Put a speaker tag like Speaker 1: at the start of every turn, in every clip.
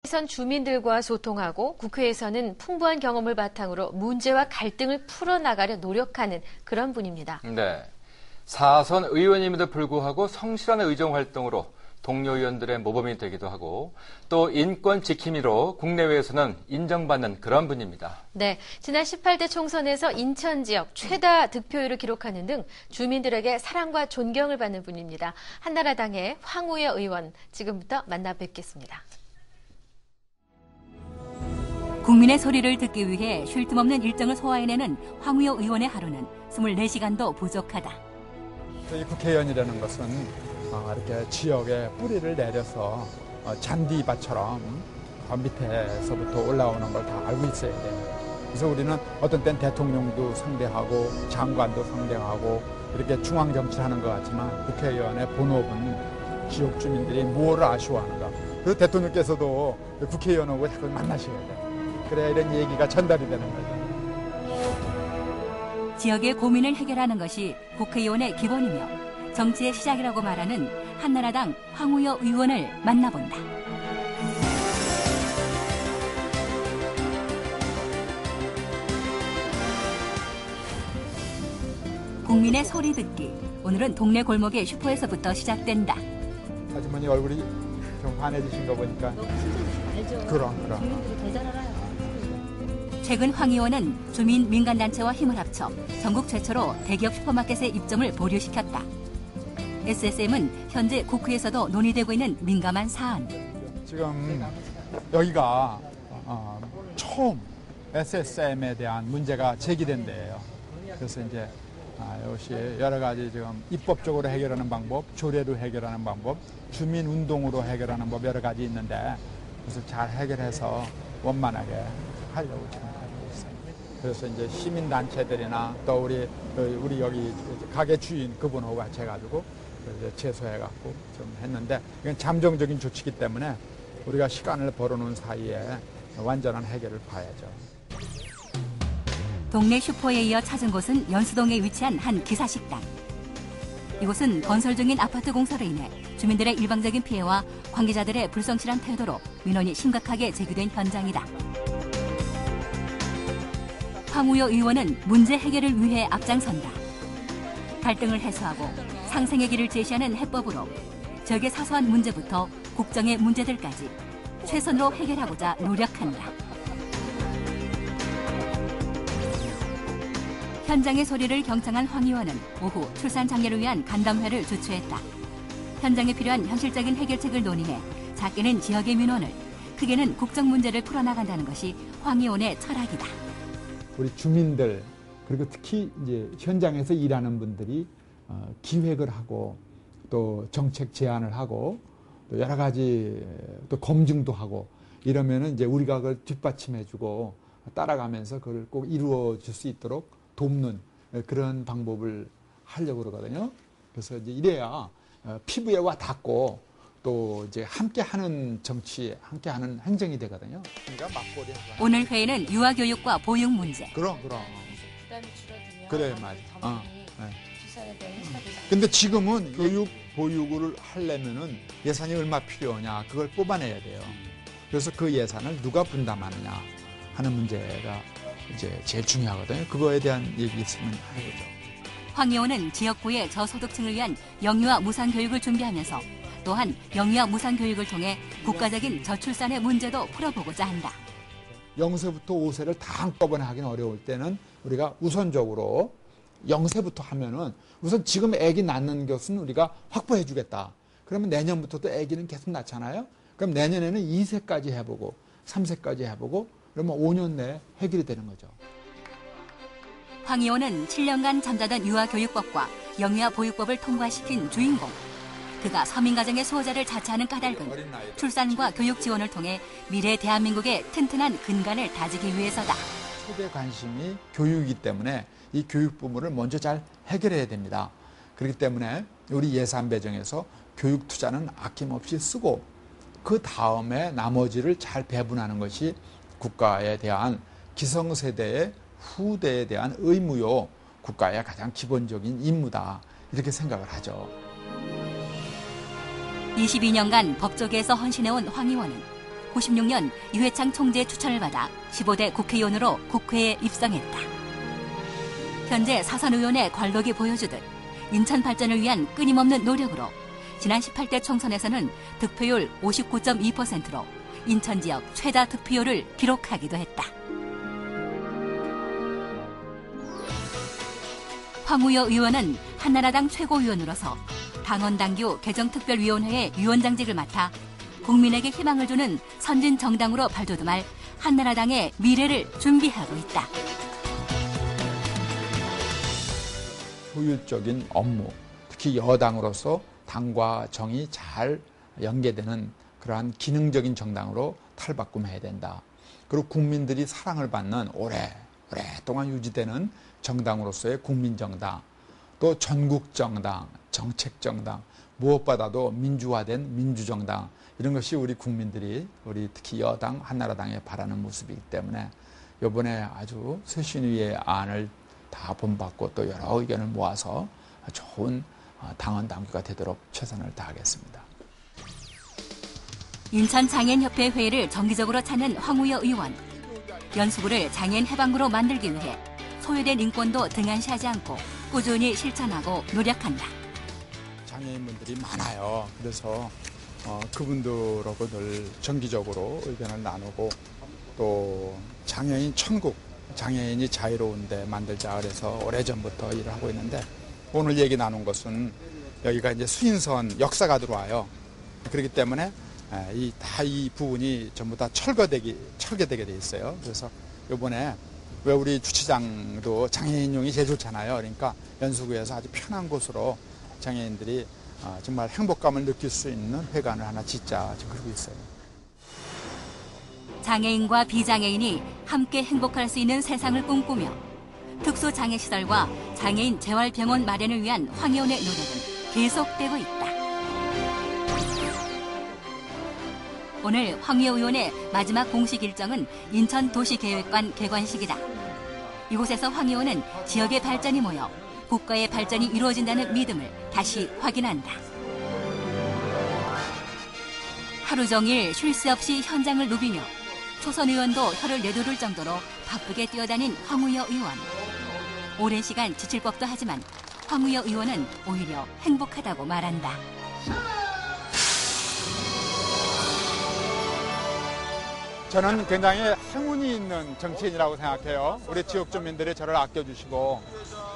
Speaker 1: 선 주민들과 소통하고 국회에서는 풍부한 경험을 바탕으로 문제와 갈등을 풀어나가려 노력하는 그런 분입니다.
Speaker 2: 네, 4선 의원임에도 불구하고 성실한 의정 활동으로 동료 의원들의 모범이 되기도 하고 또 인권 지킴이로 국내외에서는 인정받는 그런 분입니다.
Speaker 1: 네, 지난 18대 총선에서 인천 지역 최다 득표율을 기록하는 등 주민들에게 사랑과 존경을 받는 분입니다. 한나라당의 황우여 의원, 지금부터 만나 뵙겠습니다.
Speaker 3: 국민의 소리를 듣기 위해 쉴 틈 없는 일정을 소화해내는 황우여 의원의 하루는 24시간도 부족하다.
Speaker 4: 저희 국회의원이라는 것은 이렇게 지역에 뿌리를 내려서 잔디밭처럼 밑에서부터 올라오는 걸 다 알고 있어야 돼요. 그래서 우리는 어떤 땐 대통령도 상대하고 장관도 상대하고 이렇게 중앙정치를 하는 것 같지만 국회의원의 본업은 지역 주민들이 무엇을 아쉬워하는가. 그래서 대통령께서도 국회의원하고 자꾸 만나셔야 돼요. 그래야 이런 얘기가 전달이 되는 거죠.
Speaker 3: 지역의 고민을 해결하는 것이 국회의원의 기본이며 정치의 시작이라고 말하는 한나라당 황우여 의원을 만나본다. 국민의 소리 듣기. 오늘은 동네 골목의 슈퍼에서부터 시작된다.
Speaker 4: 아주머니 얼굴이 좀 환해지신 거 보니까.
Speaker 5: 알죠.
Speaker 4: 그럼.
Speaker 5: 주민들이 더 잘 알아요.
Speaker 3: 최근 황 의원은 주민 민간단체와 힘을 합쳐 전국 최초로 대기업 슈퍼마켓의 입점을 보류시켰다. SSM은 현재 국회에서도 논의되고 있는 민감한 사안.
Speaker 4: 지금 여기가 처음 SSM에 대한 문제가 제기된 데예요. 그래서 이제 이것이 여러 가지 지금 입법적으로 해결하는 방법, 조례로 해결하는 방법, 주민운동으로 해결하는 법 여러 가지 있는데 그래서 잘 해결해서 원만하게 하려고 지금 하고 있어요. 그래서 이제 시민단체들이나 또 우리 여기 가게 주인 그분하고 같이 해가지고 이제 제소해갖고 좀 했는데 이건 잠정적인 조치이기 때문에 우리가 시간을 벌어놓은 사이에 완전한 해결을 봐야죠.
Speaker 3: 동네 슈퍼에 이어 찾은 곳은 연수동에 위치한 한 기사식당. 이곳은 건설 중인 아파트 공사로 인해 주민들의 일방적인 피해와 관계자들의 불성실한 태도로 민원이 심각하게 제기된 현장이다. 황우여 의원은 문제 해결을 위해 앞장선다. 갈등을 해소하고 상생의 길을 제시하는 해법으로 지역의 사소한 문제부터 국정의 문제들까지 최선으로 해결하고자 노력한다. 현장의 소리를 경청한 황 의원은 오후 출산 장려를 위한 간담회를 주최했다. 현장에 필요한 현실적인 해결책을 논의해 작게는 지역의 민원을, 크게는 국정 문제를 풀어나간다는 것이 황 의원의 철학이다.
Speaker 4: 우리 주민들 그리고 특히 이제 현장에서 일하는 분들이 기획을 하고 또 정책 제안을 하고 또 여러 가지 또 검증도 하고 이러면은 이제 우리가 그걸 뒷받침해주고 따라가면서 그걸 꼭 이루어질 수 있도록 돕는 그런 방법을 하려고 그러거든요. 그래서 이제 이래야 피부에 와 닿고 또 이제 함께하는 정치, 함께하는 행정이 되거든요. 그러니까 맞벌이.
Speaker 3: 오늘 회의는 유아교육과 보육 문제.
Speaker 4: 그럼.
Speaker 5: 부담이 줄어들면
Speaker 4: 그래, 맞아.
Speaker 5: 당연히 주사에 대한 해석이
Speaker 4: 근데 지금은 교육, 보육을 하려면은 예산이 얼마 필요하냐 그걸 뽑아내야 돼요. 그래서 그 예산을 누가 분담하느냐 하는 문제가 이제 제일 중요하거든요. 그거에 대한 얘기 있으면 해보죠.
Speaker 3: 황 의원은 지역구의 저소득층을 위한 영유아 무상교육을 준비하면서 또한 영유아 무상교육을 통해 국가적인 저출산의 문제도 풀어보고자 한다.
Speaker 4: 0세부터 5세를 다 한꺼번에 하기는 어려울 때는 우리가 우선적으로 0세부터 하면은 우선 지금 아기 낳는 것은 우리가 확보해 주겠다. 그러면 내년부터 또 아기는 계속 낳잖아요. 그럼 내년에는 2세까지 해보고 3세까지 해보고 그러면 5년 내에 해결이 되는 거죠.
Speaker 3: 황 의원은 7년간 잠자던 유아교육법과 영유아 보육법을 통과시킨 주인공. 그가 서민가정의 수호자를 자처하는 까닭은 출산과 교육 지원을 통해 미래 대한민국의 튼튼한 근간을 다지기 위해서다.
Speaker 4: 최대 관심이 교육이기 때문에 이 교육 부분을 먼저 잘 해결해야 됩니다. 그렇기 때문에 우리 예산 배정에서 교육 투자는 아낌없이 쓰고 그 다음에 나머지를 잘 배분하는 것이 국가에 대한 기성세대의 후대에 대한 의무요, 국가의 가장 기본적인 임무다. 이렇게 생각을 하죠.
Speaker 3: 22년간 법조계에서 헌신해온 황 의원은 96년 유해창 총재 추천을 받아 15대 국회의원으로 국회에 입성했다. 현재 사선 의원의 관록이 보여주듯 인천 발전을 위한 끊임없는 노력으로 지난 18대 총선에서는 득표율 59.2%로 인천 지역 최다 득표율을 기록하기도 했다. 황우여 의원은 한나라당 최고위원으로서 당원당규 개정특별위원회의 위원장직을 맡아 국민에게 희망을 주는 선진 정당으로 발돋움할 한나라당의 미래를 준비하고 있다.
Speaker 4: 효율적인 업무, 특히 여당으로서 당과 정이 잘 연계되는 그러한 기능적인 정당으로 탈바꿈해야 된다. 그리고 국민들이 사랑을 받는 오랫동안 유지되는 정당으로서의 국민정당, 또 전국정당, 정책정당, 무엇보다도 민주화된 민주정당, 이런 것이 우리 국민들이, 우리 특히 여당 한나라당에 바라는 모습이기 때문에 이번에 아주 쇄신위의 안을 다 본받고 또 여러 의견을 모아서 좋은 당원 당규가 되도록 최선을 다하겠습니다.
Speaker 3: 인천장애인협회 회의를 정기적으로 찾는 황우여 의원. 연수구를 장애인 해방구로 만들기 위해 소외된 인권도 등한시하지 않고 꾸준히 실천하고 노력한다.
Speaker 4: 장애인분들이 많아요. 그래서 그분들하고 늘 정기적으로 의견을 나누고 또 장애인 천국, 장애인이 자유로운 데 만들자 그래서 오래전부터 일을 하고 있는데 오늘 얘기 나눈 것은 여기가 이제 수인선 역사가 들어와요. 그렇기 때문에 이 부분이 전부 다 철거되게 돼 있어요. 그래서 이번에 왜 우리 주차장도 장애인용이 제일 좋잖아요. 그러니까 연수구에서 아주 편한 곳으로 장애인들이 정말 행복감을 느낄 수 있는 회관을 하나 짓자 지금 그러고 있어요.
Speaker 3: 장애인과 비장애인이 함께 행복할 수 있는 세상을 꿈꾸며 특수장애시설과 장애인 재활병원 마련을 위한 황의원의 노력은 계속되고 있다. 오늘 황의원 의원의 마지막 공식 일정은 인천도시계획관 개관식이다. 이곳에서 황 의원은 지역의 발전이 모여 국가의 발전이 이루어진다는 믿음을 다시 확인한다. 하루 종일 쉴 새 없이 현장을 누비며 초선 의원도 혀를 내두를 정도로 바쁘게 뛰어다닌 황우여 의원. 오랜 시간 지칠 법도 하지만 황우여 의원은 오히려 행복하다고 말한다.
Speaker 4: 저는 굉장히 행운이 있는 정치인이라고 생각해요. 우리 지역 주민들이 저를 아껴주시고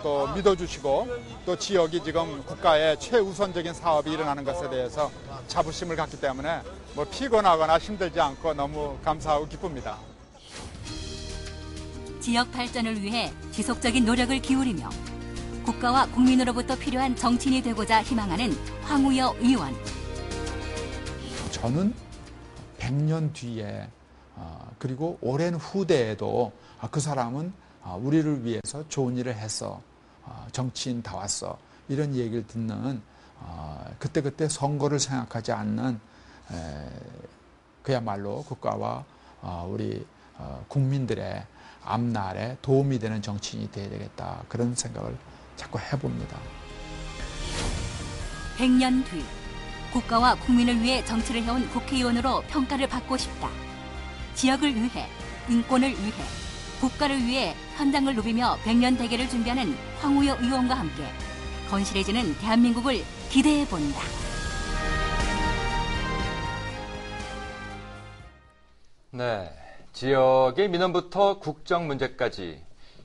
Speaker 4: 또 믿어주시고 또 지역이 지금 국가의 최우선적인 사업이 일어나는 것에 대해서 자부심을 갖기 때문에 피곤하거나 힘들지 않고 너무 감사하고 기쁩니다.
Speaker 3: 지역 발전을 위해 지속적인 노력을 기울이며 국가와 국민으로부터 필요한 정치인이 되고자 희망하는 황우여 의원.
Speaker 4: 저는 100년 뒤에 그리고 오랜 후대에도 그 사람은 우리를 위해서 좋은 일을 했어, 정치인 다 왔어, 이런 얘기를 듣는 그때그때 선거를 생각하지 않는 그야말로 국가와 우리 국민들의 앞날에 도움이 되는 정치인이 되어야 되겠다, 그런 생각을 자꾸 해봅니다.
Speaker 3: 100년 뒤 국가와 국민을 위해 정치를 해온 국회의원으로 평가를 받고 싶다. 지역을 위해, 인권을 위해, 국가를 위해 현장을 누비며 100년 대계를 준비하는 황우여 의원과 함께 건실해지는 대한민국을 기대해본다.
Speaker 2: 네, 지역의 민원부터 국정 문제까지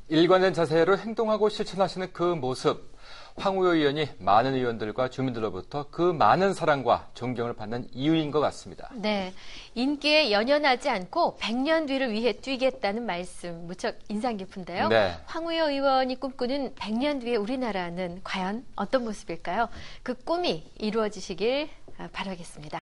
Speaker 2: 일관된 자세로 행동하고 실천하시는 그 모습, 황우여 의원이 많은 의원들과 주민들로부터 그 많은 사랑과 존경을 받는 이유인 것 같습니다.
Speaker 1: 네, 인기에 연연하지 않고 100년 뒤를 위해 뛰겠다는 말씀 무척 인상 깊은데요.
Speaker 2: 네.
Speaker 1: 황우여 의원이 꿈꾸는 100년 뒤의 우리나라는 과연 어떤 모습일까요? 그 꿈이 이루어지시길 바라겠습니다.